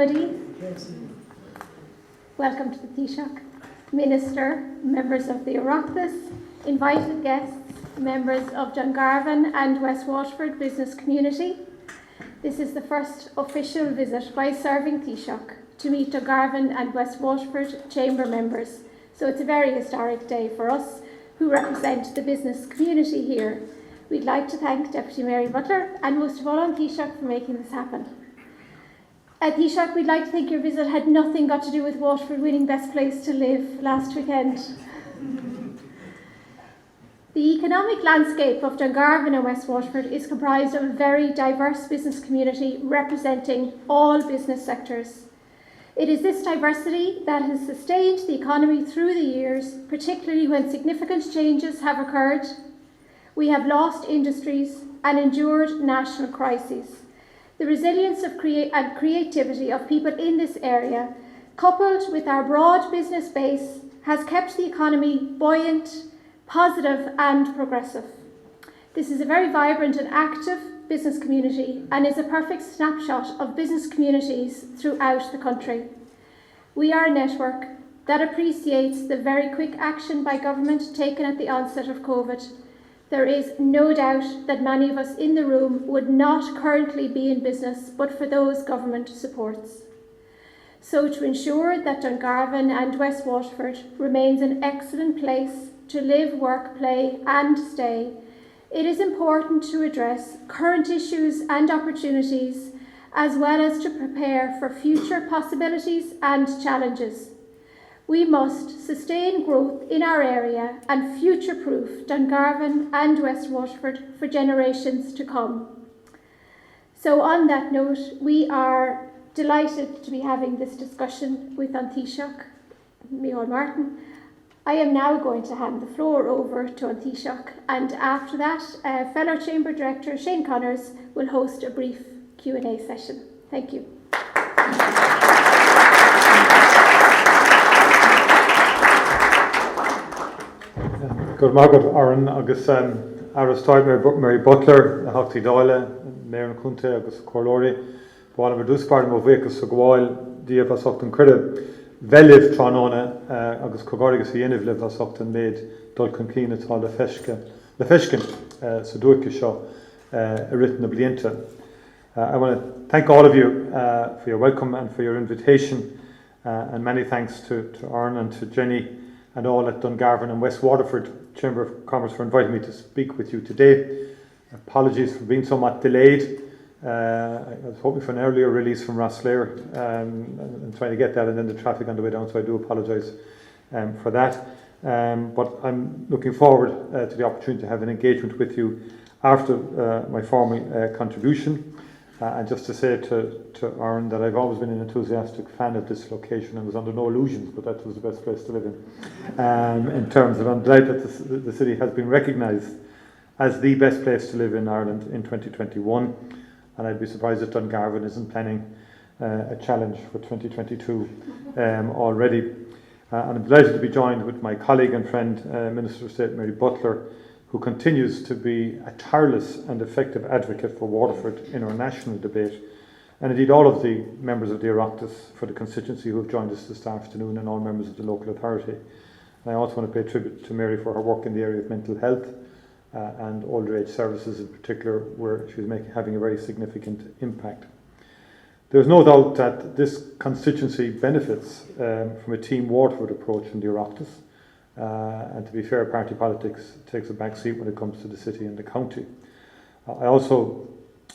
Kennedy. Welcome to the Taoiseach. Minister, members of the Oireachtas, invited guests, members of Dungarvan and West Waterford business community. This is the first official visit by serving Taoiseach to meet Dungarvan and West Waterford Chamber members. So it's a very historic day for us who represent the business community here. We'd like to thank Deputy Mary Butler and most of all on Taoiseach for making this happen. At Taoiseach, we'd like to think your visit had nothing got to do with Waterford winning Best Place to Live last weekend. The economic landscape of Dungarvan and West Waterford is comprised of a very diverse business community representing all business sectors. It is this diversity that has sustained the economy through the years, particularly when significant changes have occurred. We have lost industries and endured national crises. The resilience and creativity of people in this area, coupled with our broad business base, has kept the economy buoyant, positive and progressive. This is a very vibrant and active business community and is a perfect snapshot of business communities throughout the country. We are a network that appreciates the very quick action by government taken at the onset of COVID. There is no doubt that many of us in the room would not currently be in business but for those government supports. So to ensure that Dungarvan and West Waterford remains an excellent place to live, work, play and stay, it is important to address current issues and opportunities as well as to prepare for future possibilities and challenges. We must sustain growth in our area and future-proof Dungarvan and West Waterford for generations to come. So on that note, we are delighted to be having this discussion with Taoiseach Micheál Martin. I am now going to hand the floor over to Taoiseach, and after that, fellow Chamber Director Shane Connors will host a brief Q&A session. Thank you. Good morning, Aaron, agus Aristoid Mary Butler, Hochty Doyle, Mayor Kunte, agus Corlori, Bwana Verduspartum of Wicus, Sogwal, Diava Sockton Credit, Veliv Tronona, agus Cogorigus Yeniv Liv Sockton made Dulcan Keen at all the Feshkin, Suduki Shaw, written Oblienta. I want to thank all of you for your welcome and for your invitation, and many thanks to Aaron and to Jenny and all at Dungarvan and West Waterford Chamber of Commerce for inviting me to speak with you today. Apologies for being somewhat delayed. I was hoping for an earlier release from Rosslare and trying to get that, and then the traffic on the way down, so I do apologise for that. But I'm looking forward to the opportunity to have an engagement with you after my formal contribution. And just to say to Aaron that I've always been an enthusiastic fan of this location and was under no illusions, but that was the best place to live in terms of, I'm delighted that the city has been recognised as the best place to live in Ireland in 2021, and I'd be surprised if Dungarvan isn't planning a challenge for 2022 already. And I'm delighted to be joined with my colleague and friend, Minister of State Mary Butler, who continues to be a tireless and effective advocate for Waterford in our national debate, and indeed all of the members of the Oireachtas for the constituency who have joined us this afternoon, and all members of the local authority. And I also want to pay tribute to Mary for her work in the area of mental health and older age services in particular, where she's having a very significant impact. There's no doubt that this constituency benefits from a Team Waterford approach in the Oireachtas. And to be fair, party politics takes a back seat when it comes to the city and the county. I also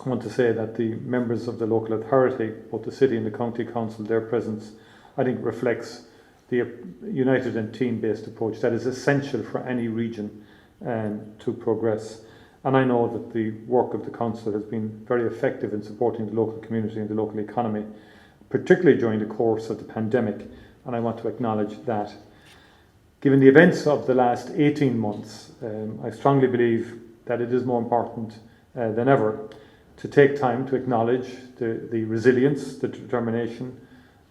want to say that the members of the local authority, both the city and the county council, their presence, I think reflects the united and team-based approach that is essential for any region to progress. And I know that the work of the council has been very effective in supporting the local community and the local economy, particularly during the course of the pandemic, and I want to acknowledge that. Given the events of the last 18 months, I strongly believe that it is more important than ever to take time to acknowledge the resilience, the determination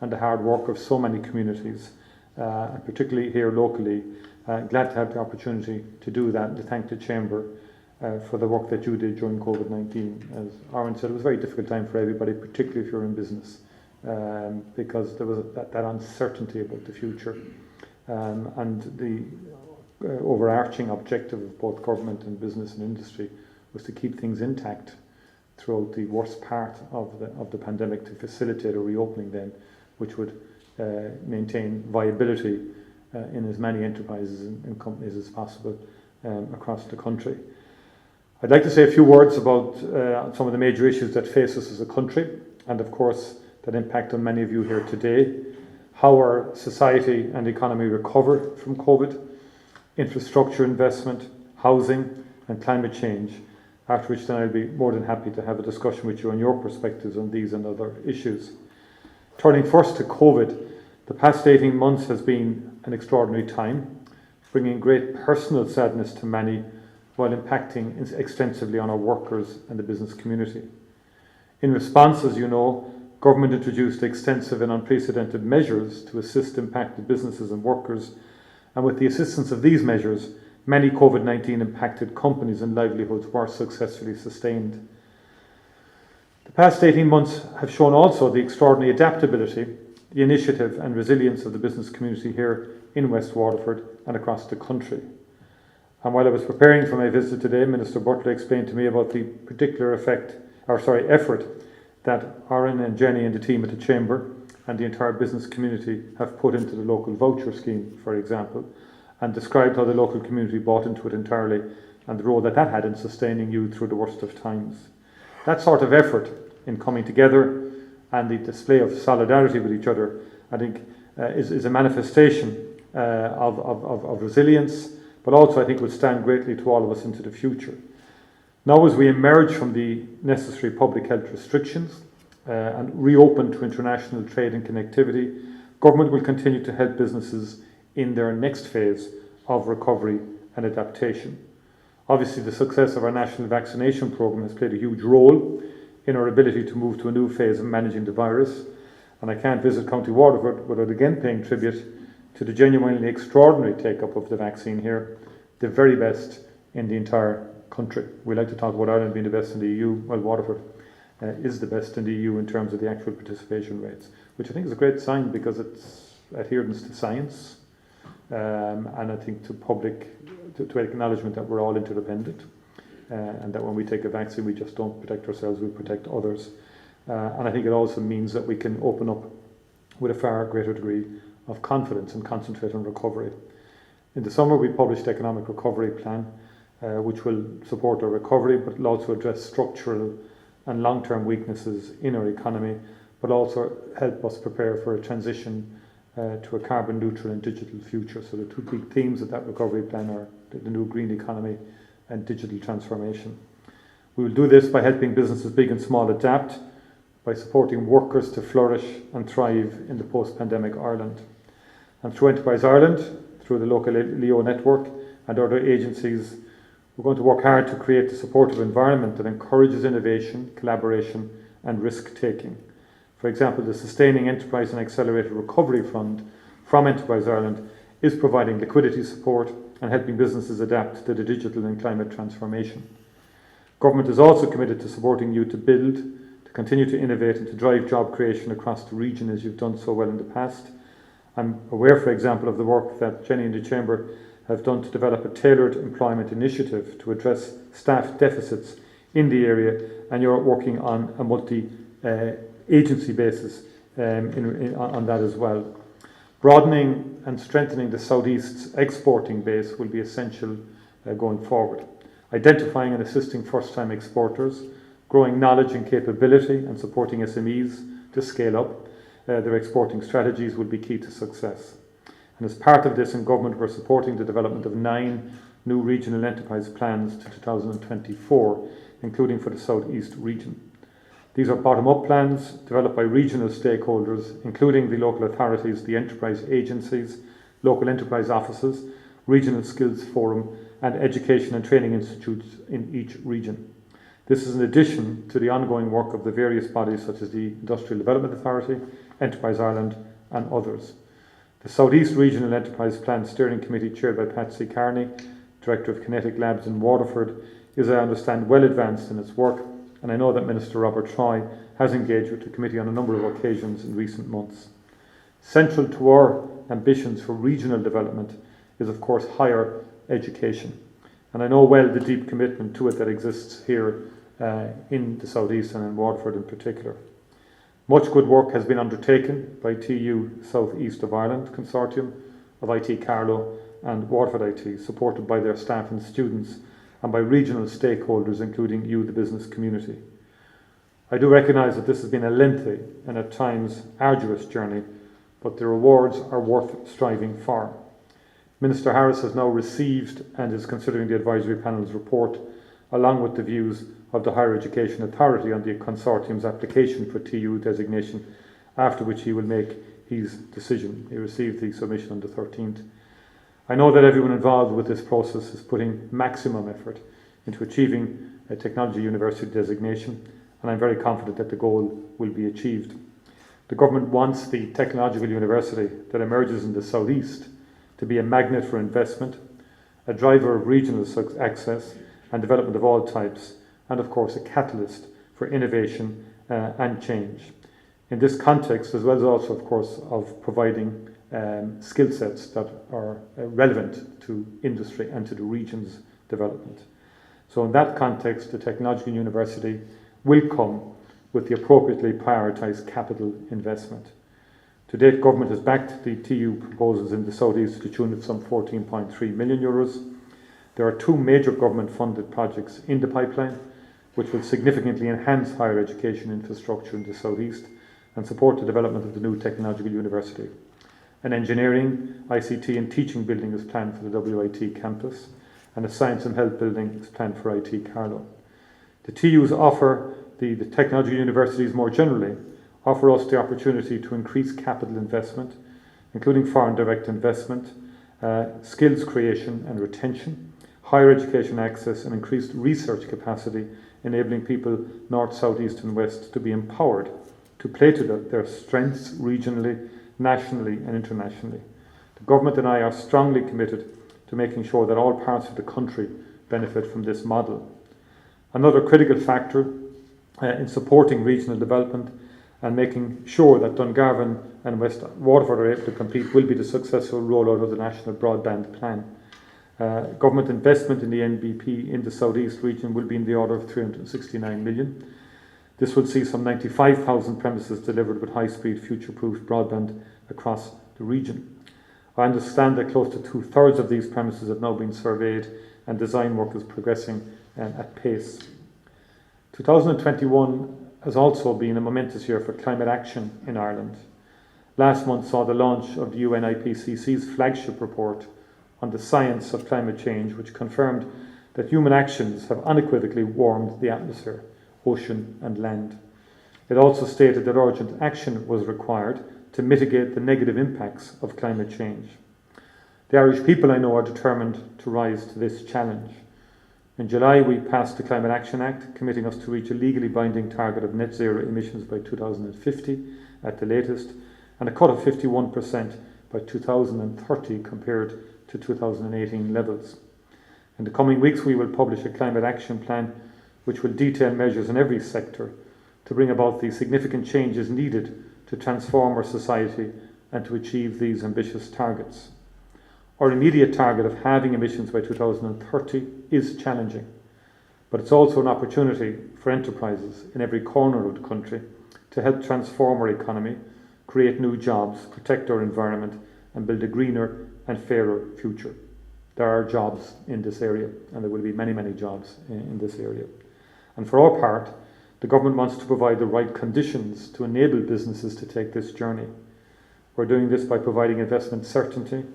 and the hard work of so many communities, and particularly here locally. Glad to have the opportunity to do that and to thank the Chamber for the work that you did during COVID-19. As Aaron said, it was a very difficult time for everybody, particularly if you're in business. because there was that uncertainty about the future. And the overarching objective of both government and business and industry was to keep things intact throughout the worst part of the pandemic, to facilitate a reopening then, which would maintain viability in as many enterprises and companies as possible across the country. I'd like to say a few words about some of the major issues that face us as a country, and of course that impact on many of you here today. How our society and economy recover from COVID, infrastructure investment, housing and climate change, after which then I'll be more than happy to have a discussion with you on your perspectives on these and other issues. Turning first to COVID, the past 18 months has been an extraordinary time, bringing great personal sadness to many while impacting extensively on our workers and the business community. In response, as you know, government introduced extensive and unprecedented measures to assist impacted businesses and workers, and with the assistance of these measures, many COVID-19 impacted companies and livelihoods were successfully sustained. The past 18 months have shown also the extraordinary adaptability, the initiative and resilience of the business community here in West Waterford and across the country. And while I was preparing for my visit today, Minister Butler explained to me about the particular effort that Aaron and Jenny and the team at the Chamber and the entire business community have put into the local voucher scheme, for example, and described how the local community bought into it entirely and the role that had in sustaining you through the worst of times. That sort of effort in coming together and the display of solidarity with each other, I think, is a manifestation of resilience, but also I think will stand greatly to all of us into the future. Now, as we emerge from the necessary public health restrictions and reopen to international trade and connectivity, government will continue to help businesses in their next phase of recovery and adaptation. Obviously, the success of our national vaccination programme has played a huge role in our ability to move to a new phase of managing the virus, and I can't visit County Waterford without again paying tribute to the genuinely extraordinary take-up of the vaccine here, the very best in the entire country. We like to talk about Ireland being the best in the EU. Well, Waterford is the best in the EU in terms of the actual participation rates, which I think is a great sign because it's adherence to science and I think to acknowledgement that we're all interdependent and that when we take a vaccine we just don't protect ourselves, we protect others. And I think it also means that we can open up with a far greater degree of confidence and concentrate on recovery. In the summer we published the Economic Recovery Plan, which will support our recovery but will also address structural and long-term weaknesses in our economy, but also help us prepare for a transition to a carbon neutral and digital future. So the two big themes of that recovery plan are the new green economy and digital transformation. We will do this by helping businesses big and small adapt, by supporting workers to flourish and thrive in the post-pandemic Ireland. And through Enterprise Ireland, through the local Leo network and other agencies, we're going to work hard to create a supportive environment that encourages innovation, collaboration and risk-taking. For example, the Sustaining Enterprise and Accelerated Recovery Fund from Enterprise Ireland is providing liquidity support and helping businesses adapt to the digital and climate transformation. Government is also committed to supporting you to build, to continue to innovate and to drive job creation across the region as you've done so well in the past. I'm aware, for example, of the work that Jenny and the Chamber have done to develop a tailored employment initiative to address staff deficits in the area, and you're working on a multi-agency basis on that as well. Broadening and strengthening the South East's exporting base will be essential going forward. Identifying and assisting first-time exporters, growing knowledge and capability and supporting SMEs to scale up their exporting strategies will be key to success. And as part of this in government, we're supporting the development of 9 new regional enterprise plans to 2024, including for the South East region. These are bottom-up plans developed by regional stakeholders, including the local authorities, the enterprise agencies, local enterprise offices, regional skills forum, and education and training institutes in each region. This is in addition to the ongoing work of the various bodies such as the Industrial Development Authority, Enterprise Ireland, and others. The South East Regional Enterprise Plan Steering Committee, chaired by Patsy Carney, Director of Kinetic Labs in Waterford, is, I understand, well advanced in its work and I know that Minister Robert Troy has engaged with the committee on a number of occasions in recent months. Central to our ambitions for regional development is, of course, higher education. And I know well the deep commitment to it that exists here in the South East and in Waterford in particular. Much good work has been undertaken by TU South East of Ireland Consortium of IT Carlow and Waterford IT, supported by their staff and students and by regional stakeholders, including you, the business community. I do recognise that this has been a lengthy and at times arduous journey, but the rewards are worth striving for. Minister Harris has now received and is considering the advisory panel's report, along with the views of the Higher Education Authority on the consortium's application for TU designation, after which he will make his decision. He received the submission on the 13th. I know that everyone involved with this process is putting maximum effort into achieving a technology university designation, and I'm very confident that the goal will be achieved. The government wants the technological university that emerges in the South East to be a magnet for investment, a driver of regional access and development of all types, and of course a catalyst for innovation and change. In this context, as well as also of course of providing skill sets that are relevant to industry and to the region's development. So in that context, the Technological University will come with the appropriately prioritised capital investment. To date, government has backed the TU proposals in the South East to the tune of some €14.3 million. There are two major government-funded projects in the pipeline, which will significantly enhance higher education infrastructure in the South East and support the development of the new Technological University. An engineering, ICT and teaching building is planned for the WIT campus, and a science and health building is planned for IT Carlow. The TUs offer, the technology universities more generally, offer us the opportunity to increase capital investment, including foreign direct investment, skills creation and retention, higher education access and increased research capacity, enabling people north, south, east and west to be empowered to play to their strengths regionally, nationally and internationally. The government and I are strongly committed to making sure that all parts of the country benefit from this model. Another critical factor in supporting regional development and making sure that Dungarvan and West Waterford are able to compete will be the successful rollout of the National Broadband Plan. Government investment in the NBP in the South East region will be in the order of 369 million. This will see some 95,000 premises delivered with high-speed, future-proof broadband across the region. I understand that close to 2/3 of these premises have now been surveyed and design work is progressing at pace. 2021 has also been a momentous year for climate action in Ireland. Last month saw the launch of the UN IPCC's flagship report on the science of climate change, which confirmed that human actions have unequivocally warmed the atmosphere, ocean and land. It also stated that urgent action was required to mitigate the negative impacts of climate change. The Irish people, I know, are determined to rise to this challenge. In July, we passed the Climate Action Act, committing us to reach a legally binding target of net zero emissions by 2050 at the latest, and a cut of 51% by 2030 compared to 2018 levels. In the coming weeks, we will publish a climate action plan which will detail measures in every sector to bring about the significant changes needed to transform our society and to achieve these ambitious targets. Our immediate target of halving emissions by 2030 is challenging, but it's also an opportunity for enterprises in every corner of the country to help transform our economy, create new jobs, protect our environment and build a greener and fairer future. There are jobs in this area, and there will be many, many jobs in this area. And for our part, the government wants to provide the right conditions to enable businesses to take this journey. We're doing this by providing investment certainty,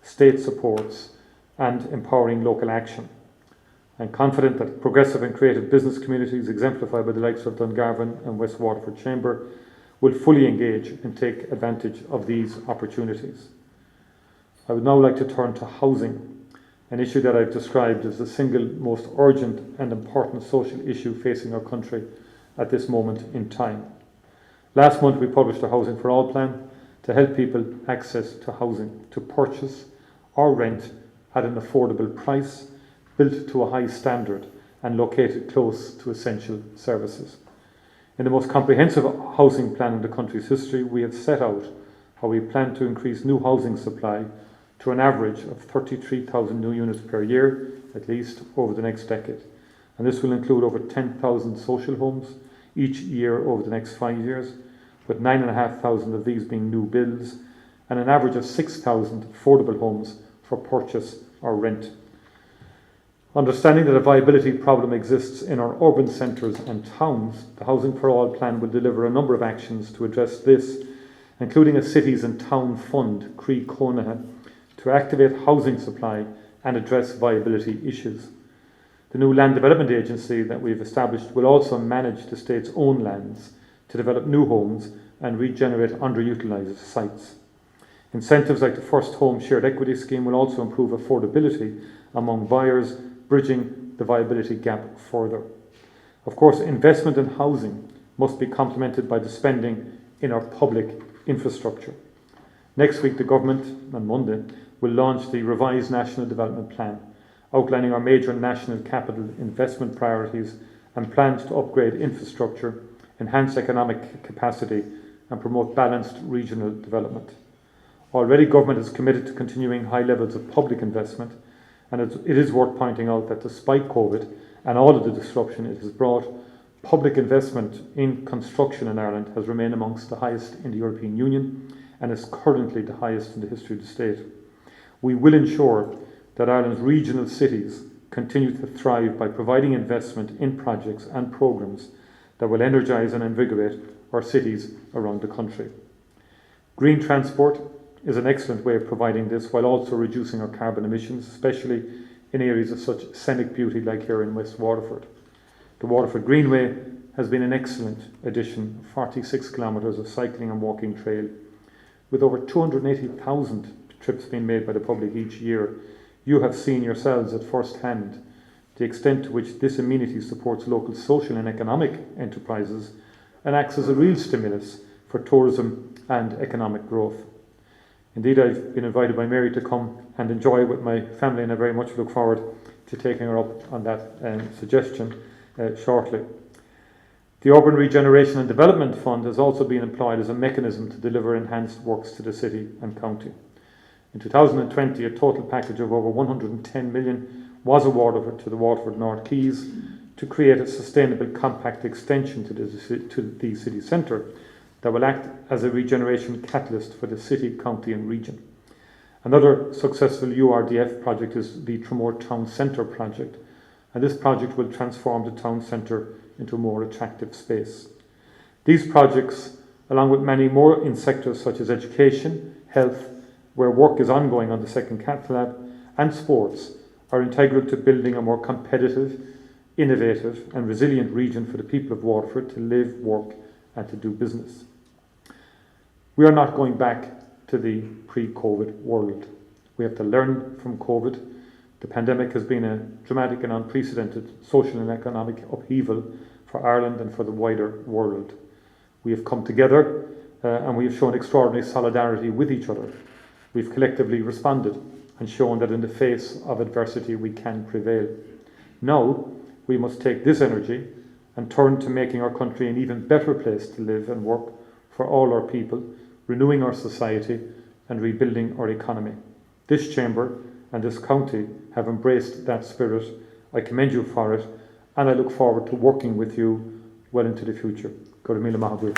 state supports, and empowering local action. I'm confident that progressive and creative business communities, exemplified by the likes of Dungarvan and West Waterford Chamber, will fully engage and take advantage of these opportunities. I would now like to turn to housing, an issue that I've described as the single most urgent and important social issue facing our country at this moment in time. Last month we published a Housing for All plan to help people access to housing, to purchase or rent at an affordable price, built to a high standard and located close to essential services. In the most comprehensive housing plan in the country's history, we have set out how we plan to increase new housing supply to an average of 33,000 new units per year, at least over the next decade. And this will include over 10,000 social homes each year over the next 5 years, with 9,500 of these being new builds, and an average of 6,000 affordable homes for purchase or rent. Understanding that a viability problem exists in our urban centres and towns, the Housing for All plan will deliver a number of actions to address this, including a cities and town fund, Crí Cónaithe, to activate housing supply and address viability issues. The new Land Development Agency that we've established will also manage the state's own lands to develop new homes and regenerate underutilised sites. Incentives like the First Home Shared Equity Scheme will also improve affordability among buyers, bridging the viability gap further. Of course, investment in housing must be complemented by the spending in our public infrastructure. Next week, the government, on Monday, will launch the revised National Development Plan, outlining our major national capital investment priorities and plans to upgrade infrastructure, enhance economic capacity and promote balanced regional development. Already, government is committed to continuing high levels of public investment, and it is worth pointing out that despite COVID and all of the disruption it has brought, public investment in construction in Ireland has remained amongst the highest in the European Union and is currently the highest in the history of the state. We will ensure that Ireland's regional cities continue to thrive by providing investment in projects and programmes that will energise and invigorate our cities around the country. Green transport is an excellent way of providing this while also reducing our carbon emissions, especially in areas of such scenic beauty like here in West Waterford. The Waterford Greenway has been an excellent addition, 46 kilometres of cycling and walking trail. With over 280,000 trips being made by the public each year, you have seen yourselves at first hand the extent to which this amenity supports local social and economic enterprises and acts as a real stimulus for tourism and economic growth. Indeed, I've been invited by Mary to come and enjoy with my family, and I very much look forward to taking her up on that suggestion shortly. The Urban Regeneration and Development Fund has also been employed as a mechanism to deliver enhanced works to the city and county. In 2020, a total package of over 110 million was awarded to the Waterford North Quays to create a sustainable compact extension to the city centre that will act as a regeneration catalyst for the city, county and region. Another successful URDF project is the Tramore Town Centre project, and this project will transform the town centre into a more attractive space. These projects, along with many more in sectors such as education, health, where work is ongoing on the second cath lab, and sports, are integral to building a more competitive, innovative and resilient region for the people of Waterford to live, work and to do business. We are not going back to the pre-COVID world. We have to learn from COVID. The pandemic has been a dramatic and unprecedented social and economic upheaval for Ireland and for the wider world. We have come together and we have shown extraordinary solidarity with each other. We've collectively responded and shown that in the face of adversity we can prevail. Now we must take this energy and turn to making our country an even better place to live and work for all our people, renewing our society and rebuilding our economy. This Chamber and this county have embraced that spirit. I commend you for it and I look forward to working with you well into the future. Go to Míle Maithfidh.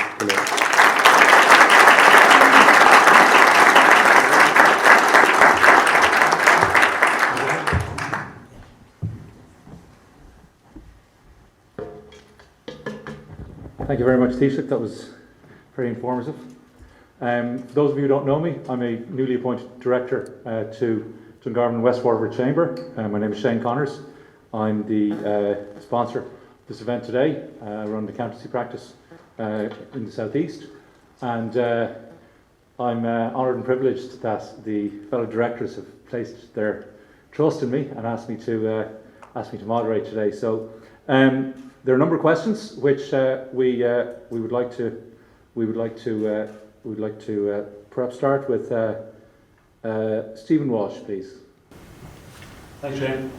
Thank you very much, Taoiseach. That was very informative. For those of you who don't know me, I'm a newly appointed director to Dungarvan West Waterford Chamber. My name is Shane Connors. I'm the sponsor of this event today. I run the accountancy practice in the southeast, and I'm honoured and privileged that the fellow directors have placed their trust in me and asked me to moderate today. So there are a number of questions which we would like to perhaps start with Stephen Walsh, please. Thanks, Shane.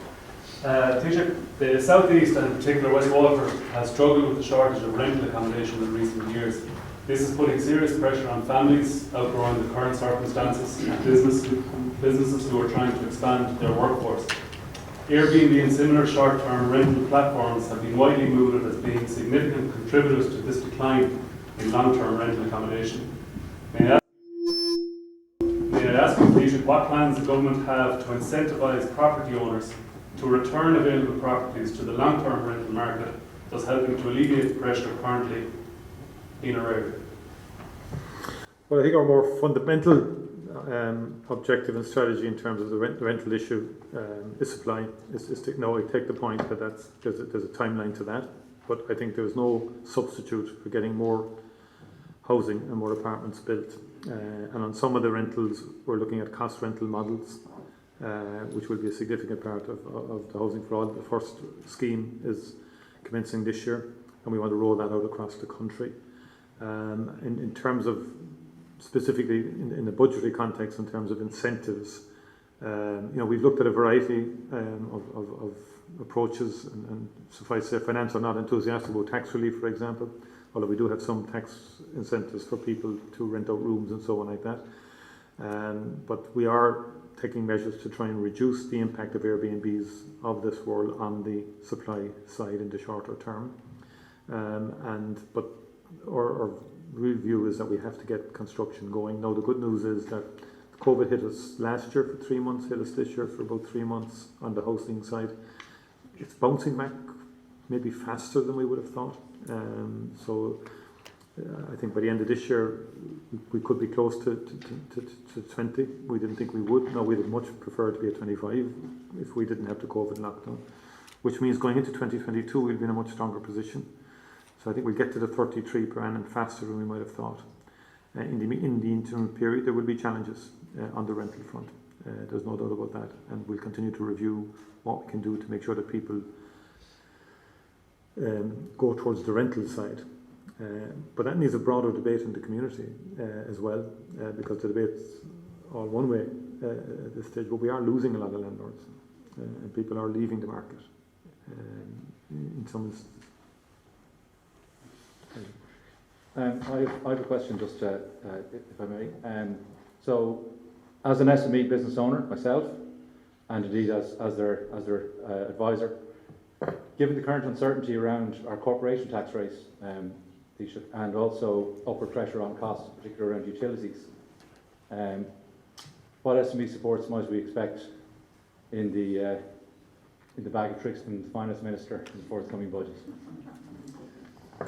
Taoiseach, the South East and in particular West Waterford has struggled with the shortage of rental accommodation in recent years. This is putting serious pressure on families outgrowing the current circumstances and businesses who are trying to expand their workforce. Airbnb and similar short-term rental platforms have been widely mooted as being significant contributors to this decline in long-term rental accommodation. May I ask you, Taoiseach, what plans the government have to incentivise property owners to return available properties to the long-term rental market, thus helping to alleviate the pressure currently in our area? Well, I think our more fundamental objective and strategy in terms of the rental issue is supply. Is to, no, I take the point that there's a timeline to that, but I think there is no substitute for getting more housing and more apartments built. And on some of the rentals, we're looking at cost rental models, which will be a significant part of the Housing for All. The first scheme is commencing this year, and we want to roll that out across the country. In terms of specifically in the budgetary context, in terms of incentives, we've looked at a variety of approaches, and suffice to say, finance are not enthusiastic about tax relief, for example, although we do have some tax incentives for people to rent out rooms and so on like that. But we are taking measures to try and reduce the impact of Airbnbs of this world on the supply side in the shorter term. But our real view is that we have to get construction going. Now, the good news is that COVID hit us last year for 3 months, hit us this year for about 3 months on the housing side. It's bouncing back maybe faster than we would have thought. I think by the end of this year, we could be close to 20. We didn't think we would. No, we'd much prefer to be at 25 if we didn't have the COVID lockdown, which means going into 2022, we'll be in a much stronger position. So I think we'll get to the 33 per annum faster than we might have thought. In the interim period, there will be challenges on the rental front. There's no doubt about that. And we'll continue to review what we can do to make sure that people go towards the rental side. But that needs a broader debate in the community as well, because the debate's all one way at this stage. But we are losing a lot of landlords, and people are leaving the market in some instances. I have a question, just if I may. So, as an SME business owner myself, and indeed as their advisor, given the current uncertainty around our corporation tax rates, and also upward pressure on costs, particularly around utilities, what SME supports might we expect in the bag of tricks from the Finance Minister in the forthcoming budget?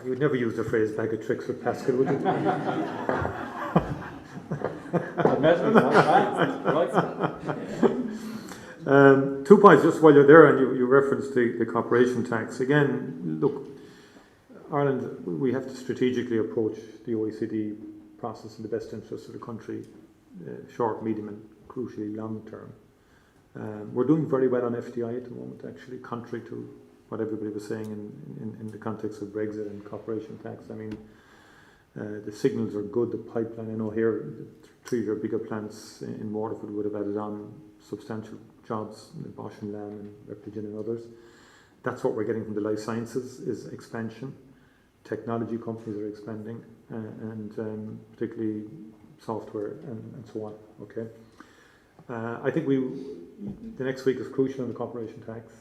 You would never use the phrase bag of tricks with Pascal, would you? I've met him, right? 2 points just while you're there, and you referenced the corporation tax. Again, look, Ireland, we have to strategically approach the OECD process in the best interest of the country, short, medium and crucially long term. We're doing very well on FDI at the moment, actually, contrary to what everybody was saying in the context of Brexit and corporation tax. I mean, the signals are good, the pipeline, I know here, 3 of your bigger plants in Waterford would have added on substantial jobs in Bosch and Lamb and Repligen and others. That's what we're getting from the life sciences, is expansion. Technology companies are expanding, and particularly software and so on. Okay, I think the next week is crucial on the corporation tax,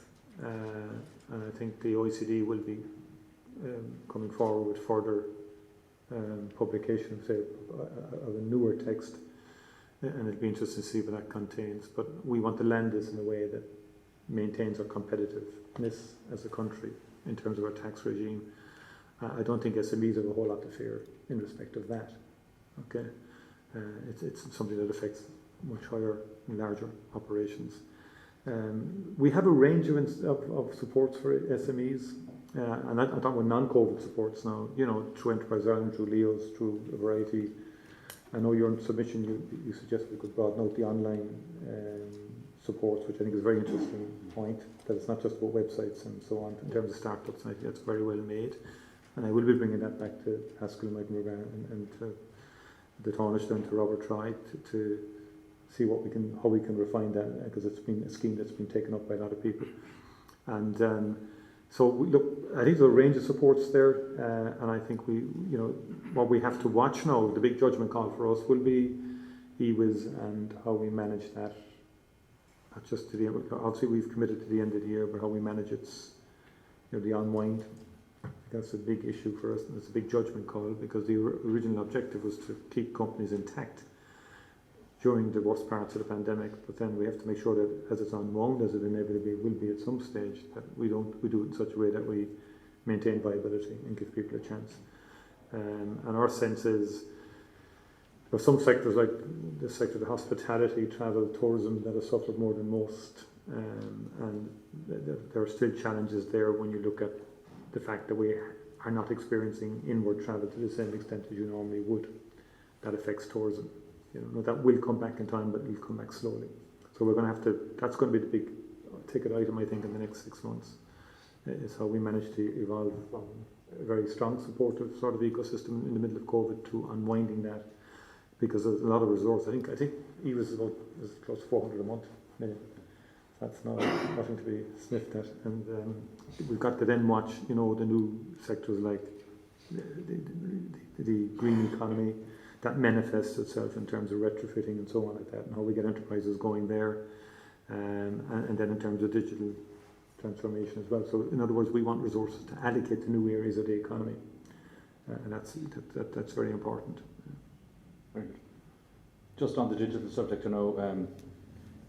and I think the OECD will be coming forward with further publication, say, of a newer text, and it'll be interesting to see what that contains. But we want to land this in a way that maintains our competitiveness as a country in terms of our tax regime. I don't think SMEs have a whole lot to fear in respect of that. Okay, it's something that affects much higher and larger operations. We have a range of supports for SMEs, and I'm talking about non-COVID supports now. You know, through Enterprise Ireland, through LEOs, through a variety. I know your submission, you suggest we could broaden out the online supports, which I think is a very interesting point. That it's not just about websites and so on in terms of startups. And I think that's very well made. And I will be bringing that back to Pascal and Mike Morgan and to the Taoiseach and to Robert Troy to see how we can refine that, because it's been a scheme that's been taken up by a lot of people. And so I think there are a range of supports there, and I think what we have to watch now, the big judgment call for us will be EWIS and how we manage that. Not just to the end, obviously we've committed to the end of the year, but how we manage its, the unwind. That's a big issue for us, and it's a big judgment call, because the original objective was to keep companies intact during the worst parts of the pandemic, but then we have to make sure that as it's unwound, as it inevitably will be at some stage, that we do it in such a way that we maintain viability and give people a chance. And our sense is, there are some sectors like the sector of hospitality, travel, tourism that have suffered more than most, and there are still challenges there when you look at the fact that we are not experiencing inward travel to the same extent as you normally would. That affects tourism. That will come back in time, but it'll come back slowly. So we're going to have to, that's going to be the big ticket item, I think, in the next 6 months, is how we manage to evolve from a very strong supportive sort of ecosystem in the middle of COVID to unwinding that, because there's a lot of resource. I think EWIS is close to 400 a month million. That's nothing to be sniffed at. And we've got to then watch, the new sectors like the green economy, that manifests itself in terms of retrofitting and so on like that, and how we get enterprises going there, and then in terms of digital transformation as well. So in other words, we want resources to allocate to new areas of the economy, and that's very important. Very good. Just on the digital subject, Iriu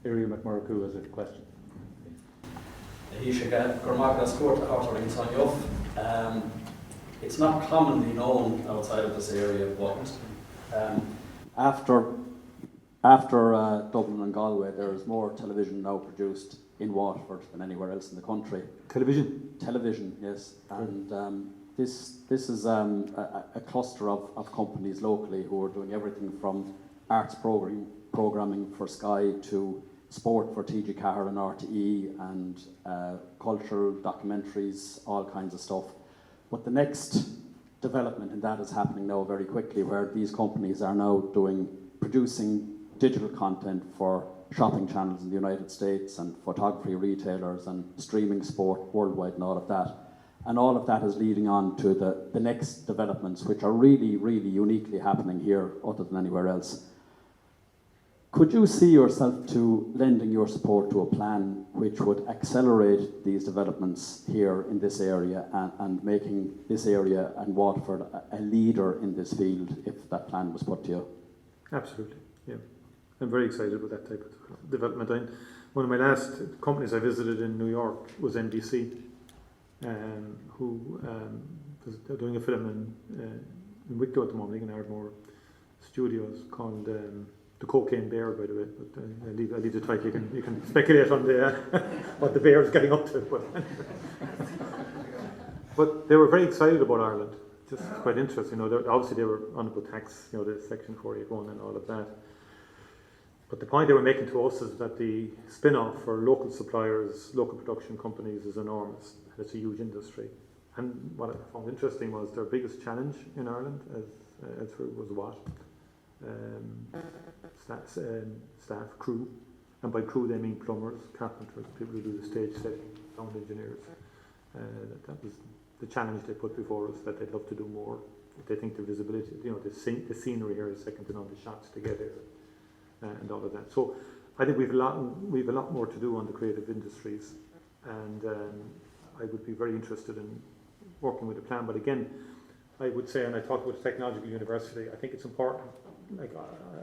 McMurrough has a question. It's not commonly known outside of this area, but after Dublin and Galway, there is more television now produced in Waterford than anywhere else in the country. Television, yes. And this is a cluster of companies locally who are doing everything from arts programming for Sky to sport for TG Cahir and RTE, and cultural documentaries, all kinds of stuff. But the next development in that is happening now very quickly, where these companies are now producing digital content for shopping channels in the United States and photography retailers and streaming sport worldwide and all of that. And all of that is leading on to the next developments, which are really, really uniquely happening here other than anywhere else. Could you see yourself to lending your support to a plan which would accelerate these developments here in this area and making this area and Waterford a leader in this field if that plan was put to you? Absolutely, yeah. I'm very excited about that type of development. One of my last companies I visited in New York was NBC, who was doing a film in Wicklow at the moment, in Ardmore Studios, called The Cocaine Bear, by the way, but I leave the title. You can speculate on what the bear is getting up to. But they were very excited about Ireland. Just quite interesting. Obviously they were on about tax, the Section 481 and all of that. But the point they were making to us is that the spin-off for local suppliers, local production companies is enormous. It's a huge industry. And what I found interesting was their biggest challenge in Ireland was what? Staff, crew, and by crew they mean plumbers, carpenters, people who do the stage setting, sound engineers. That was the challenge they put before us, that they'd love to do more. They think the visibility, the scenery here is second to none, the shots to get there, and all of that. So I think we've a lot more to do on the creative industries, and I would be very interested in working with a plan. But again, I would say, and I talked about Technological University, I think it's important. Like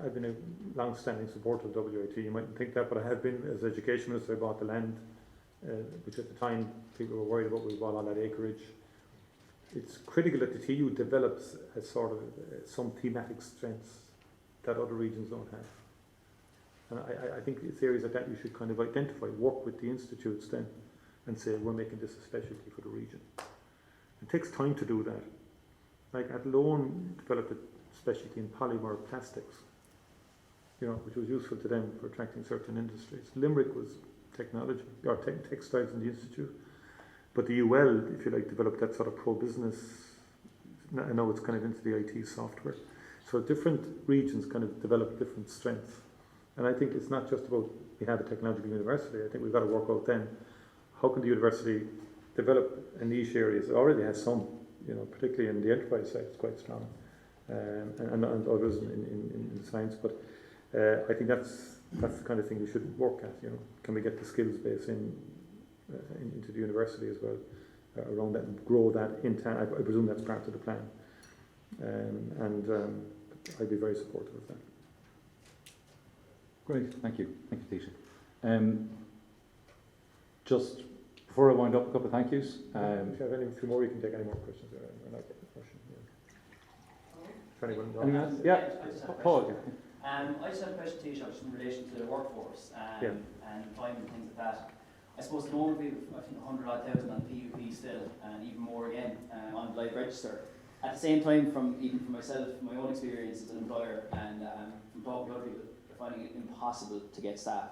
I've been a long-standing supporter of WIT. You mightn't think that, but I have been. As Education Minister, I bought the land, which at the time people were worried about. We bought all that acreage. It's critical that the TU develops a sort of some thematic strengths that other regions don't have. And I think it's areas like that you should kind of identify, work with the institutes then, and say we're making this a specialty for the region. It takes time to do that. Like Athlone developed a specialty in polymer plastics, which was useful to them for attracting certain industries. Limerick was technology or textiles in the institute, but the UL, if you like, developed that sort of pro-business. I know it's kind of into the IT software. So different regions kind of develop different strengths, and I think it's not just about we have a technological university. I think we've got to work out then how can the university develop a niche areas? It already has some, particularly in the enterprise side, it's quite strong, and others in science. But I think that's the kind of thing we should work at. Can we get the skills base into the university as well around that and grow that in town? I presume that's part of the plan, and I'd be very supportive of that. Great, thank you, Taoiseach. Just before I wind up, a couple of thank yous. If you have a few more, you can take any more questions. We're not getting a question. Anyone else? Yeah, Paul. I just have a question to you, just in relation to the workforce and employment and things like that. I suppose at the moment we have, I think, 100,000 on PUP still, and even more again on the live register. At the same time, even from myself, my own experience as an employer, and from talking to other people, they're finding it impossible to get staff.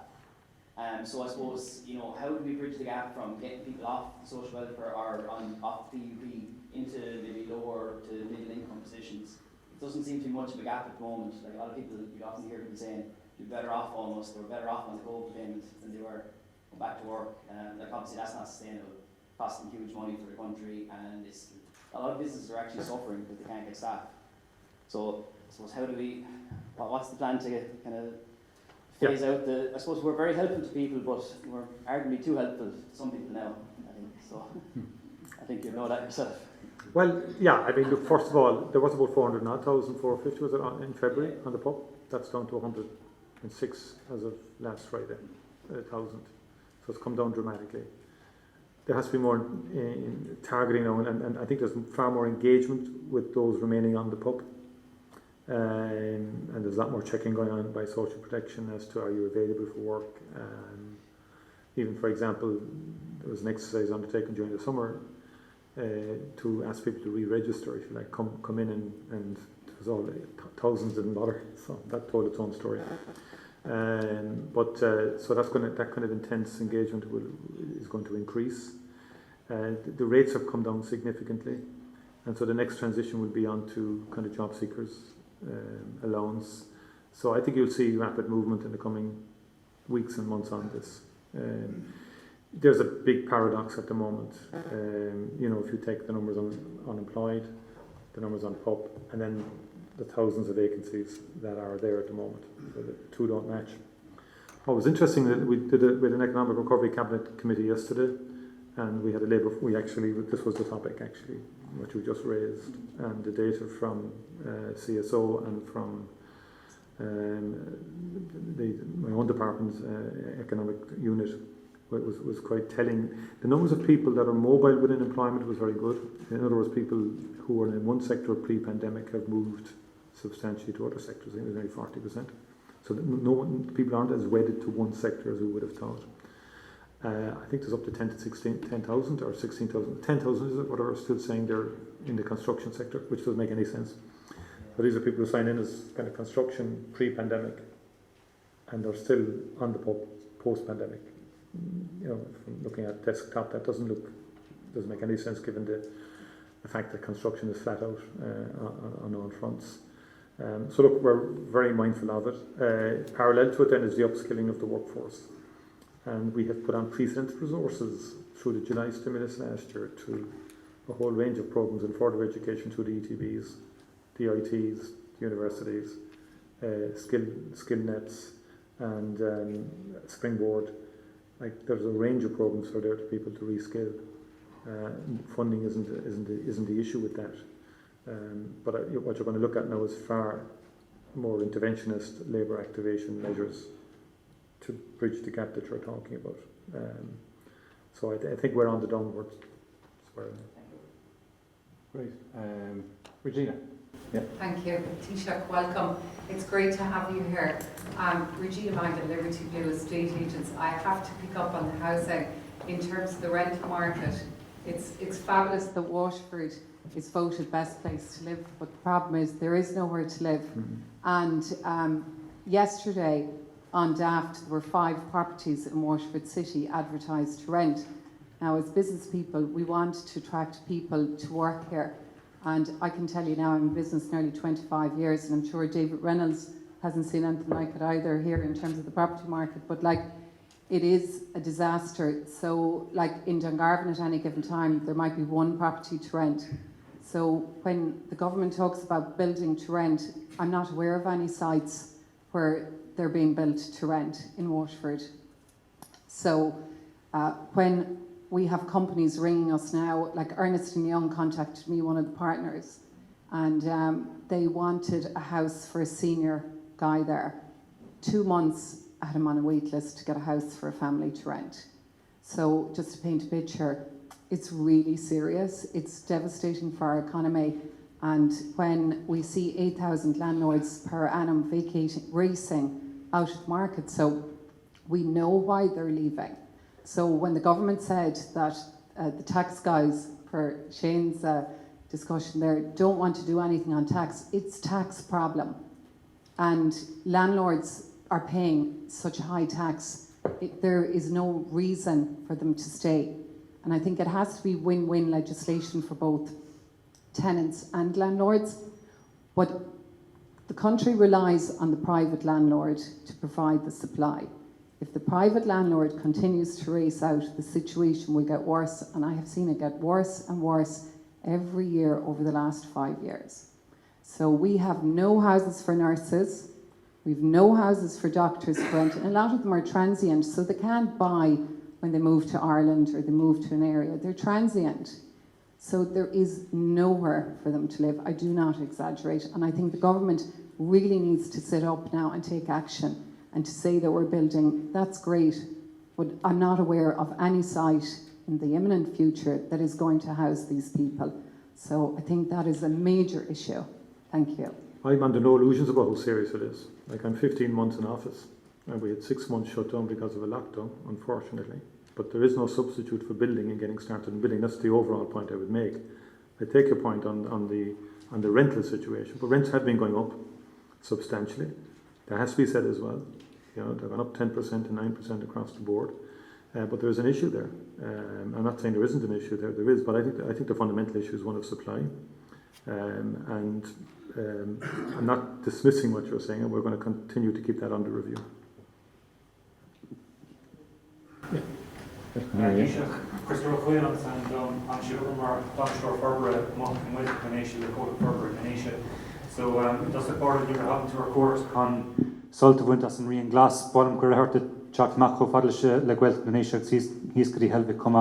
So I suppose, how do we bridge the gap from getting people off the social welfare or off PUP into maybe lower to middle income positions? It doesn't seem to be much of a gap at the moment. Like a lot of people, you often hear people saying, you're better off almost, they were better off on the COVID payment than they were going back to work. Obviously that's not sustainable, costing huge money for the country, and a lot of businesses are actually suffering because they can't get staff. So I suppose what's the plan to kind of phase out I suppose we're very helpful to people, but we're arguably too helpful to some people now, I think. So I think you know that yourself. Well, yeah, look, first of all, there was about 450 was it in February on the pub. That's down to 106 as of last Friday, 1,000. So it's come down dramatically. There has to be more targeting now, and I think there's far more engagement with those remaining on the pub. And there's a lot more checking going on by social protection as to are you available for work. Even, for example, there was an exercise undertaken during the summer to ask people to re-register, if you like, come in, and it was all thousands didn't bother, so that told its own story. So that kind of intense engagement is going to increase. The rates have come down significantly, and so the next transition will be on to kind of job seekers allowance. So I think you'll see rapid movement in the coming weeks and months on this. There's a big paradox at the moment. If you take the numbers on unemployed, the numbers on PUP, and then the thousands of vacancies that are there at the moment, so the two don't match. What was interesting that we did with an economic recovery cabinet committee yesterday, and we had a labour. This was the topic actually, what you just raised, and the data from CSO and from my own department's economic unit was quite telling. The numbers of people that are mobile within employment was very good. In other words, people who were in one sector pre-pandemic have moved substantially to other sectors. I think it was nearly 40%. So people aren't as wedded to one sector as we would have thought. I think there's up to 10,000 or 16,000. 10,000 is it? What are still saying they're in the construction sector, which doesn't make any sense. But these are people who sign in as kind of construction pre-pandemic, and they're still on the post-pandemic. From looking at desktop, that doesn't make any sense given the fact that construction is flat out on all fronts. So look, we're very mindful of it. Parallel to it then is the upskilling of the workforce. And we have put on precedent resources through the July stimulus last year to a whole range of programmes in further education through the ETBs, the ITs, the universities, skill nets, and Springboard. Like there's a range of programmes for there to people to reskill. Funding isn't the issue with that. But what you're going to look at now is far more interventionist labour activation measures to bridge the gap that you're talking about. So I think we're on the downward spiral. Great. Regina. Yeah. Thank you. Taoiseach, welcome. It's great to have you here. Regina Mangan, Liberty Blue Estate Agents. I have to pick up on the housing in terms of the rental market. It's fabulous that Waterford is voted best place to live, but the problem is there is nowhere to live. Mm-hmm. And yesterday on Daft there were 5 properties in Waterford City advertised to rent. Now as business people we want to attract people to work here, and I can tell you now I'm in business nearly 25 years, and I'm sure David Reynolds hasn't seen anything like it either here in terms of the property market, but it is a disaster. So like in Dungarvan at any given time, there might be one property to rent. So when the government talks about building to rent, I'm not aware of any sites where they're being built to rent in Waterford. So when we have companies ringing us now, like Ernest & Young contacted me, one of the partners, and they wanted a house for a senior guy there. 2 months I had him on a wait list to get a house for a family to rent. So just to paint a picture, it's really serious. It's devastating for our economy. And when we see 8,000 landlords per annum racing out of the market, so we know why they're leaving. So when the government said that the tax guys, per Shane's discussion there, don't want to do anything on tax, it's tax problem. And landlords are paying such high tax, there is no reason for them to stay. And I think it has to be win-win legislation for both tenants and landlords. But the country relies on the private landlord to provide the supply. If the private landlord continues to race out, the situation will get worse, and I have seen it get worse and worse every year over the last 5 years. So we have no houses for nurses, we've no houses for doctors to rent, and a lot of them are transient, so they can't buy when they move to Ireland or they move to an area. They're transient. So there is nowhere for them to live. I do not exaggerate. And I think the government really needs to sit up now and take action and to say that we're building, that's great, but I'm not aware of any site in the imminent future that is going to house these people. So I think that is a major issue. Thank you. I'm under no illusions about how serious it is. Like, I'm 15 months in office, and we had 6 months shut down because of a lockdown, unfortunately. But there is no substitute for building and getting started in building. That's the overall point I would make. I take your point on the rental situation, but rents have been going up substantially. That has to be said as well. You know, they've gone up 10% to 9% across the board. But there's an issue there. I'm not saying there isn't an issue there. There is, but I think the fundamental issue is one of supply. I'm not dismissing what you're saying, and we're going to continue to keep that under review. Yeah. Christopher Quillan and I'm sure Mark Dr. Ferber Mohan with Manisha, the Court of Ferber in Manisha. So does the board of you have to record con Salt of Wintas and Rian Glass, bottom Quirhurted, Chuck Mako Fadlish, Legwell Manisha, he's could he help it come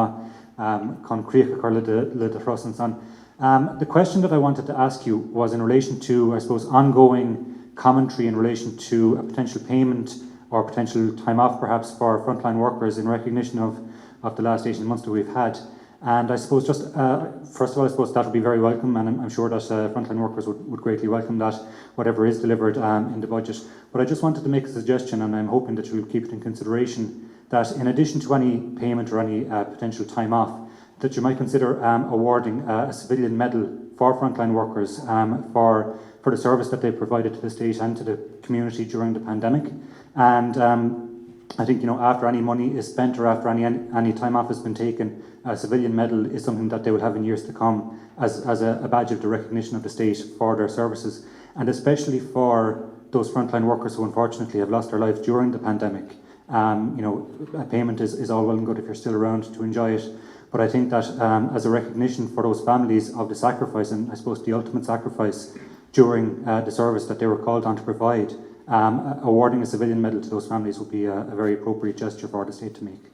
con Creek or the Frost and Son. The question that I wanted to ask you was in relation to, I suppose, ongoing commentary in relation to a potential payment or potential time off perhaps for frontline workers in recognition of the last 18 months that we've had. And I suppose just, first of all, I suppose that would be very welcome, and I'm sure that frontline workers would greatly welcome that, whatever is delivered in the budget. But I just wanted to make a suggestion, and I'm hoping that you'll keep it in consideration, that in addition to any payment or any potential time off, that you might consider awarding a civilian medal for frontline workers for the service that they provided to the state and to the community during the pandemic. And I think, you know, after any money is spent or after any time off has been taken, a civilian medal is something that they will have in years to come as a badge of the recognition of the state for their services, and especially for those frontline workers who unfortunately have lost their lives during the pandemic. You know, a payment is all well and good if you're still around to enjoy it, but I think that as a recognition for those families of the sacrifice, and I suppose the ultimate sacrifice during the service that they were called on to provide, awarding a civilian medal to those families would be a very appropriate gesture for the state to make.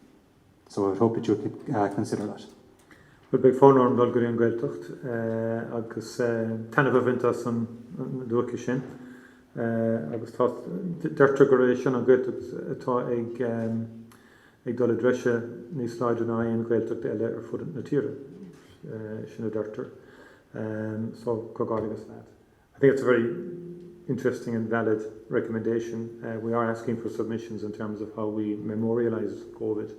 So I would hope that you would consider that. Well, big phone on Dulgari and Gaeltacht, agus tanna vintas an dúcha sin, agus tá deirte go rééis sin an Gaeltacht atá ag dul adreise níos láidir ná aon Gaeltacht eile ar fud na tíre sin a deirtear. So go gáil agus that. I think it's a very interesting and valid recommendation. We are asking for submissions in terms of how we memorialise COVID,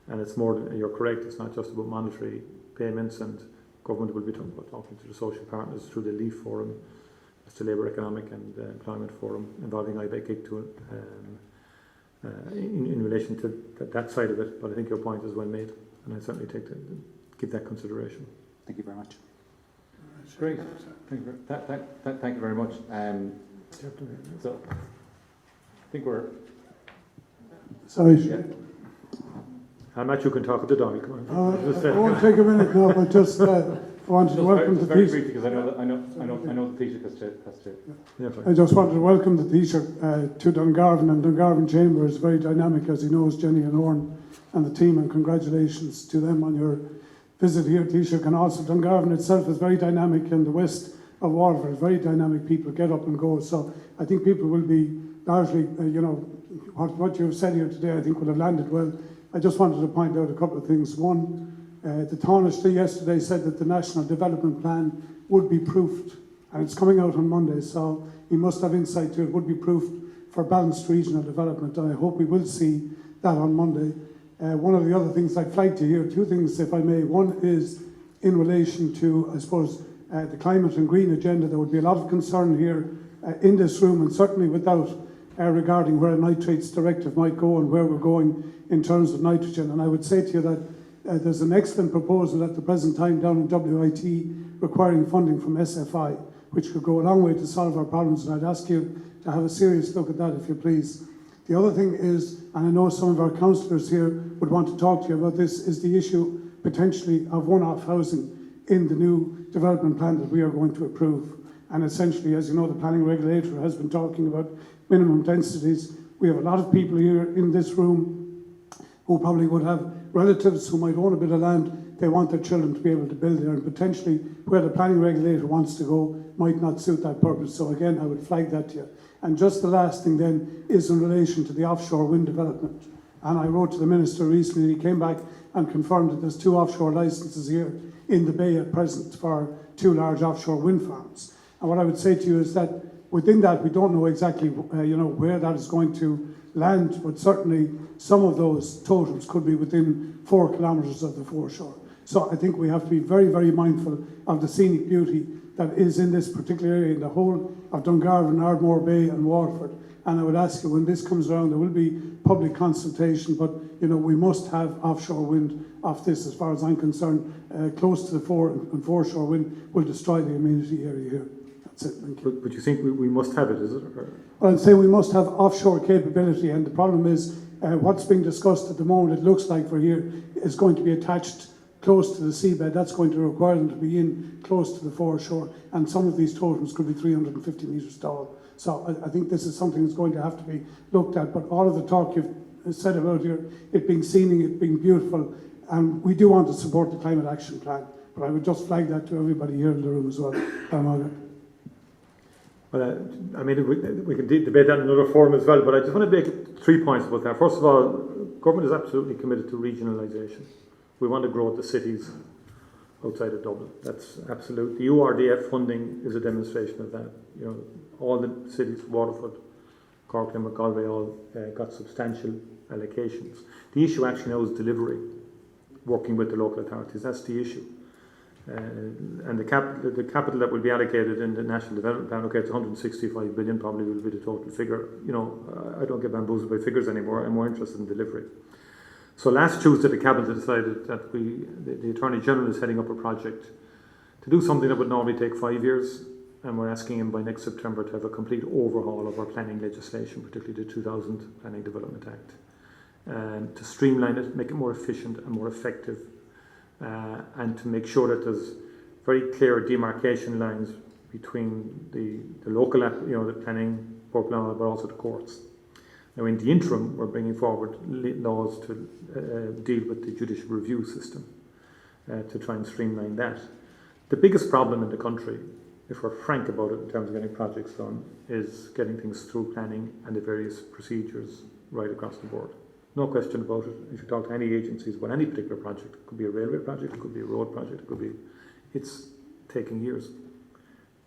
and it's more, you're correct, it's not just about monetary payments, and government will be talking to the social partners through the LEAF Forum, that's the Labour Economic and Employment Forum, involving IBEC in relation to that side of it. But I think your point is well made, and I certainly give that consideration. Thank you very much. Great. Thank you very much. So I think we're... Sorry, yeah. And Matt, you can talk at the dial. Come on. It won't take a minute now, but just wanted to welcome the very Taoiseach. briefly, because I know the Taoiseach has to. Yeah, fine. I just wanted to welcome the Taoiseach to Dungarvan, and Dungarvan Chamber is very dynamic, as he knows, Jenny and Oran and the team, and congratulations to them on your visit here, Taoiseach. And also Dungarvan itself is very dynamic, and the west of Waterford is very dynamic. People get up and go, so I think people will be largely, what you've said here today, I think will have landed well. I just wanted to point out a couple of things. One, the Taoiseach yesterday said that the National Development Plan would be proofed, and it's coming out on Monday, so he must have insight to it, would be proofed for balanced regional development, and I hope we will see that on Monday. One of the other things I'd flag to here, two things if I may. One is in relation to, I suppose, the climate and green agenda. There would be a lot of concern here in this room, and certainly without regarding where a nitrates directive might go and where we're going in terms of nitrogen. And I would say to you that there's an excellent proposal at the present time down in WIT requiring funding from SFI, which could go a long way to solve our problems, and I'd ask you to have a serious look at that if you please. The other thing is, and I know some of our councillors here would want to talk to you about this, is the issue potentially of one-off housing in the new development plan that we are going to approve. And essentially, as you know, the planning regulator has been talking about minimum densities. We have a lot of people here in this room who probably would have relatives who might own a bit of land. They want their children to be able to build there, and potentially where the planning regulator wants to go might not suit that purpose. So again, I would flag that to you. And just the last thing then is in relation to the offshore wind development. And I wrote to the Minister recently, and he came back and confirmed that there's 2 offshore licences here in the Bay at present for 2 large offshore wind farms. And what I would say to you is that within that, we don't know exactly where that is going to land, but certainly some of those totems could be within 4 kilometres of the foreshore. So I think we have to be very, very mindful of the scenic beauty that is in this particular area, in the whole of Dungarvan, Ardmore Bay and Waterford. And I would ask you, when this comes around, there will be public consultation, but we must have offshore wind off this, as far as I'm concerned. Close to the foreshore wind will destroy the amenity area here. That's it, thank you. But you think we must have it, is it? Well, I'm saying we must have offshore capability, and the problem is what's being discussed at the moment, it looks like for here, is going to be attached close to the seabed. That's going to require them to be in close to the foreshore, and some of these totems could be 350 metres tall. So I think this is something that's going to have to be looked at, but all of the talk you've said about here, it being scenic, it being beautiful, and we do want to support the Climate Action Plan, but I would just flag that to everybody here in the room as well. Well, we can debate that in another forum as well, but I just want to make 3 points about that. First of all, government is absolutely committed to regionalisation. We want to grow the cities outside of Dublin. That's absolute. The URDF funding is a demonstration of that. All the cities, Waterford, Cork and Galway, all got substantial allocations. The issue actually now is delivery, working with the local authorities. That's the issue. And the capital that will be allocated in the National Development Plan, okay, it's 165 billion, probably will be the total figure. I don't get bamboozled by figures anymore. I'm more interested in delivery. So last Tuesday, the Cabinet decided that the Attorney General is heading up a project to do something that would normally take 5 years, and we're asking him by next September to have a complete overhaul of our planning legislation, particularly the 2000 Planning Development Act, and to streamline it, make it more efficient and more effective, and to make sure that there's very clear demarcation lines between the local, the planning, but also the courts. Now, in the interim, we're bringing forward laws to deal with the judicial review system to try and streamline that. The biggest problem in the country, if we're frank about it in terms of getting projects done, is getting things through planning and the various procedures right across the board. No question about it. If you talk to any agencies about any particular project, it could be a railway project, it could be a road project, it's taking years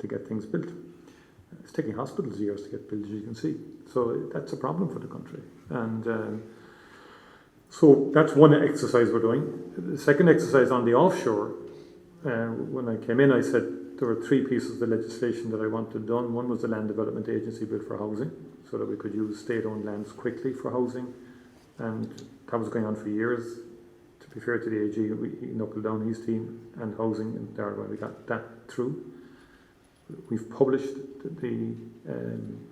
to get things built. It's taking hospitals years to get built, as you can see. So that's a problem for the country. And so that's one exercise we're doing. The second exercise on the offshore, when I came in, I said there were 3 pieces of legislation that I wanted done. One was the Land Development Agency Bill for housing, so that we could use state-owned lands quickly for housing. And that was going on for years. To be fair to the AG, he knuckled down his team and housing, and there we got that through. We've published the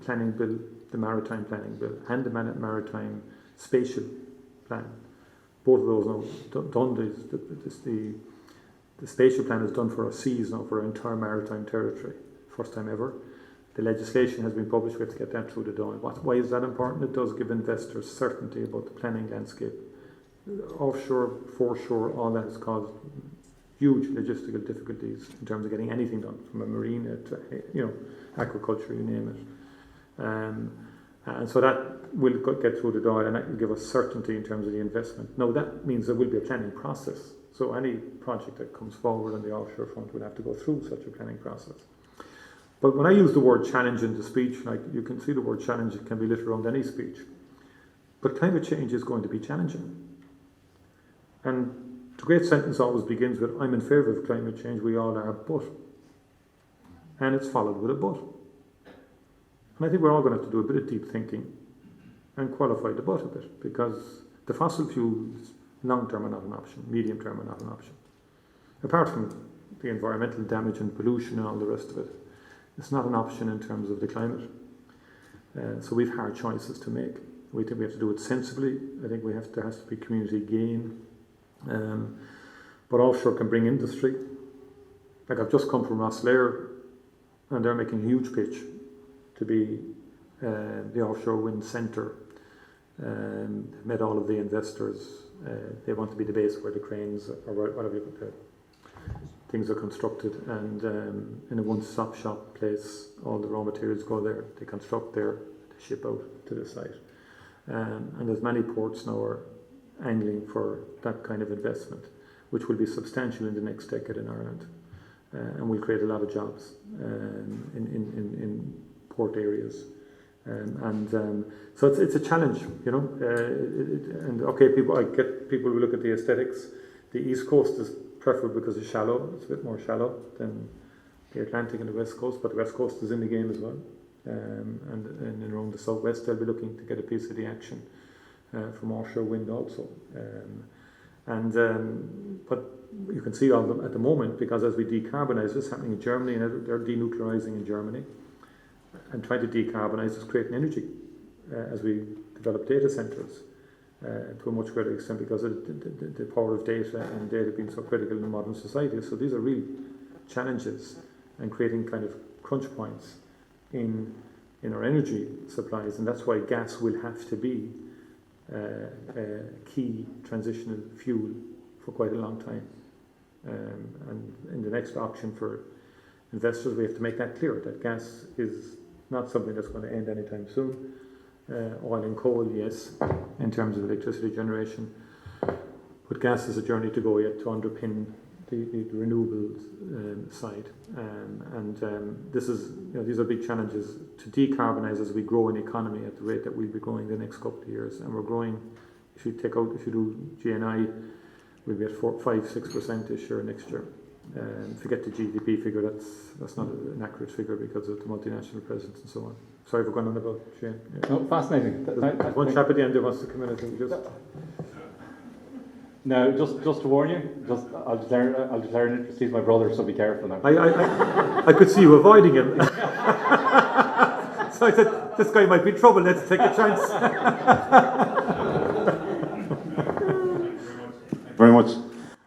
planning bill, the maritime planning bill, and the maritime spatial plan. both of those now done. The spatial plan is done for our seas now, for our entire maritime territory, first time ever. The legislation has been published. We have to get that through the door. Why is that important? It does give investors certainty about the planning landscape. Offshore, foreshore, all that has caused huge logistical difficulties in terms of getting anything done, from a marina to agriculture, you name it. And so that will get through the door, and that will give us certainty in terms of the investment. Now that means there will be a planning process. So any project that comes forward on the offshore front will have to go through such a planning process. But when I use the word challenge in the speech, like you can see the word challenge, it can be littered around any speech. But climate change is going to be challenging. And the great sentence always begins with, I'm in favour of climate change, we all are, but. And it's followed with a but. And I think we're all going to have to do a bit of deep thinking and qualify the but a bit, because the fossil fuels, long term, are not an option, medium term are not an option. Apart from the environmental damage and pollution and all the rest of it, it's not an option in terms of the climate. So we've hard choices to make. We think we have to do it sensibly. I think there has to be community gain. But offshore can bring industry. Like I've just come from Rosslare, and they're making a huge pitch to be the offshore wind centre. Met all of the investors. They want to be the base where the cranes or whatever things are constructed, and in a one-stop shop place, all the raw materials go there. They construct there, they ship out to the site. And there's many ports now are angling for that kind of investment, which will be substantial in the next decade in Ireland, and will create a lot of jobs in port areas. So it's a challenge, and okay, I get people who look at the aesthetics. The East Coast is preferable because it's shallow. It's a bit more shallow than the Atlantic and the West Coast, but the West Coast is in the game as well. And around the southwest, they'll be looking to get a piece of the action from offshore wind also. But you can see all of them at the moment, because as we decarbonise, this is happening in Germany, and they're denuclearising in Germany, and trying to decarbonise is creating energy as we develop data centres to a much greater extent, because of the power of data and data being so critical in modern society. So these are real challenges, and creating kind of crunch points in our energy supplies, and that's why gas will have to be a key transitional fuel for quite a long time. And in the next auction for investors, we have to make that clear, that gas is not something that's going to end anytime soon. Oil and coal, yes, in terms of electricity generation, but gas is a journey to go yet to underpin the renewables side. This is, these are big challenges to decarbonise as we grow an economy at the rate that we'll be growing the next couple of years. And we're growing, if you do GNI, we'll be at 5-6% this year, next year. Forget the GDP figure, that's not an accurate figure because of the multinational presence and so on. Sorry for going on about Shane. Yeah. No, fascinating. There's one chap at the end who wants to come in, I think. Now, just to warn you, I'll declare an interest. He's my brother, so be careful now. I could see you avoiding him. So I said, this guy might be in trouble, let's take a chance. Very much.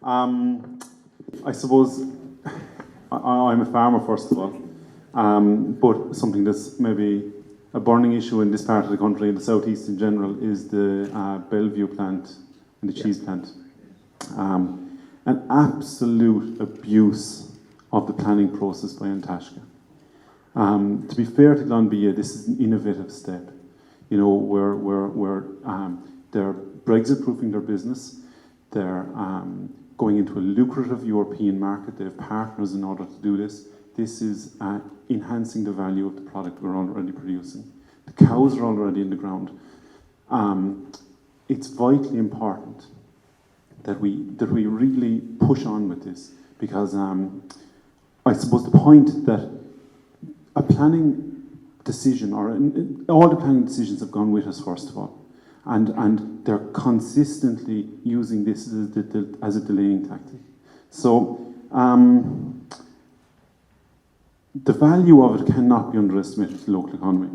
I suppose I'm a farmer, first of all, but something that's maybe a burning issue in this part of the country, in the southeast in general, is the Bellevue plant and the cheese plant. An absolute abuse of the planning process by Antashka. To be fair to Glanbia, this is an innovative step. They're Brexit-proofing their business. They're going into a lucrative European market. They have partners in order to do this. This is enhancing the value of the product we're already producing. The cows are already in the ground. It's vitally important that we really push on with this, because I suppose the point that a planning decision, or all the planning decisions have gone with us, first of all, and they're consistently using this as a delaying tactic. So the value of it cannot be underestimated to the local economy.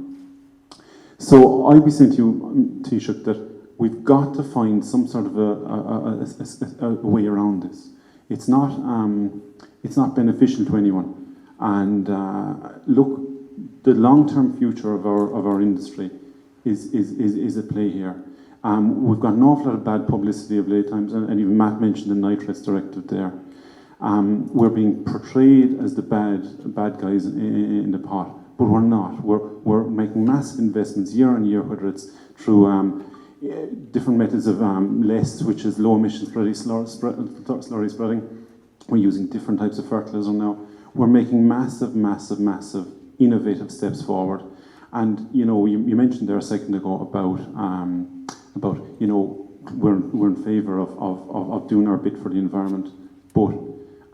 So I'll be saying to you, Taoiseach, that we've got to find some sort of a way around this. It's not beneficial to anyone. And look, the long-term future of our industry is at play here. We've got an awful lot of bad publicity of late times, and even Matt mentioned the nitrates directive there. We're being portrayed as the bad guys in the pot, but we're not. We're making massive investments year on year, whether it's through different methods of LEST, which is low emission slurry spreading. We're using different types of fertilizer now. We're making massive innovative steps forward. And you mentioned there a second ago about we're in favour of doing our bit for the environment, but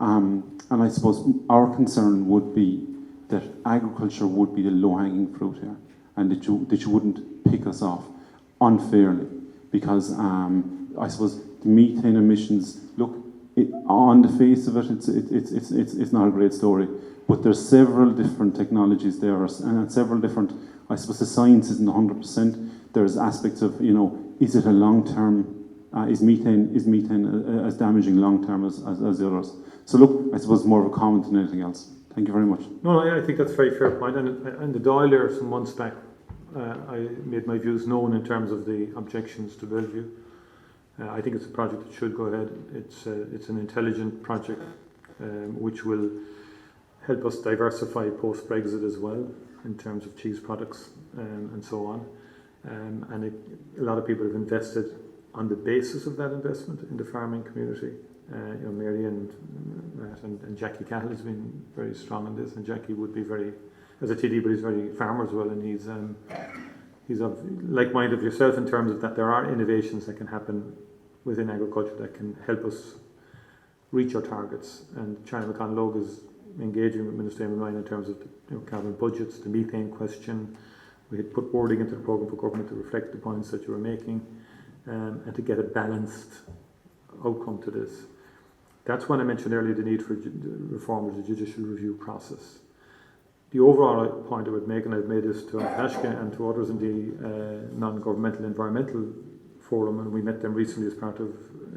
and I suppose our concern would be that agriculture would be the low-hanging fruit here, and that you wouldn't pick us off unfairly, because I suppose the methane emissions, look, on the face of it, it's not a great story, but there's several different technologies there, and several different, I suppose the science isn't 100%. There's aspects of, is it a long-term, is methane as damaging long-term as the others? So look, I suppose more of a comment than anything else. Thank you very much. No, I think that's a very fair point. And the Dáil there some months back, I made my views known in terms of the objections to Bellevue. I think it's a project that should go ahead. It's an intelligent project which will help us diversify post-Brexit as well in terms of cheese products and so on. And a lot of people have invested on the basis of that investment in the farming community. Mary and Matt and Jackie Cahill has been very strong on this, and Jackie would be very, as a TD, but he's very farmer as well, and he's of like-minded of yourself in terms of that there are innovations that can happen within agriculture that can help us reach our targets. And Charlie McConalogue is engaging with Minister Eamon Ryan in terms of carbon budgets, the methane question. We had put wording into the programme for government to reflect the points that you were making, and to get a balanced outcome to this. That's when I mentioned earlier the need for reform of the judicial review process. The overall point I would make, and I've made this to Tashka and to others in the non-governmental environmental forum, and we met them recently as part of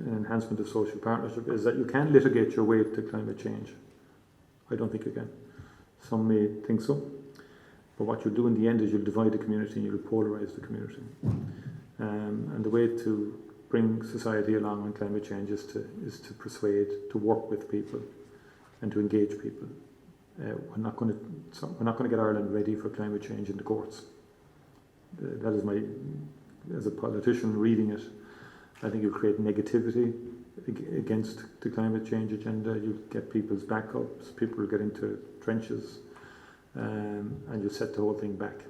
an enhancement of social partnership, is that you can litigate your way to climate change. I don't think you can. Some may think so. But what you'll do in the end is you'll divide the community and you'll polarise the community. And the way to bring society along on climate change is to persuade, to work with people, and to engage people. We're not going to get Ireland ready for climate change in the courts. That is my, as a politician reading it, I think you'll create negativity against the climate change agenda. You'll get people's backups. People will get into trenches. And you set the whole thing back.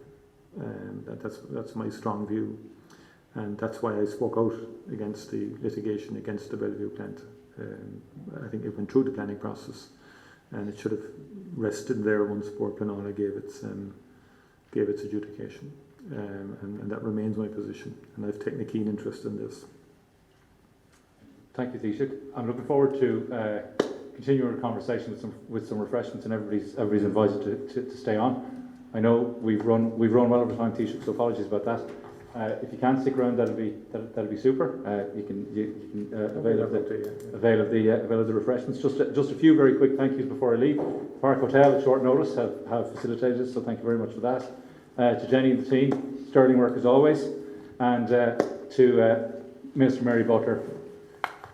That's my strong view, and that's why I spoke out against the litigation against the Bellevue plant. I think it went through the planning process, and it should have rested there once Bord Pleanála gave its adjudication, and that remains my position. And I've taken a keen interest in this. Thank you, Taoiseach. I'm looking forward to continue our conversation with some refreshments, and everybody's invited to stay on. I know we've run well over time, Taoiseach, so apologies about that. If you can stick around, that'll be super. You can avail of the refreshments. Just a few very quick thank yous before I leave. Park Hotel at short notice have facilitated this, so thank you very much for that. To Jenny and the team, sterling work as always, and to Minister Mary Butler.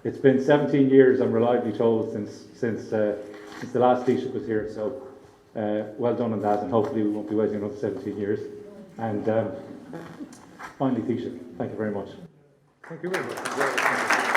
It's been 17 years, I'm reliably told, since the last Taoiseach was here, so well done on that, and hopefully we won't be waiting another 17 years. And finally, Taoiseach, thank you very much. Thank you very much.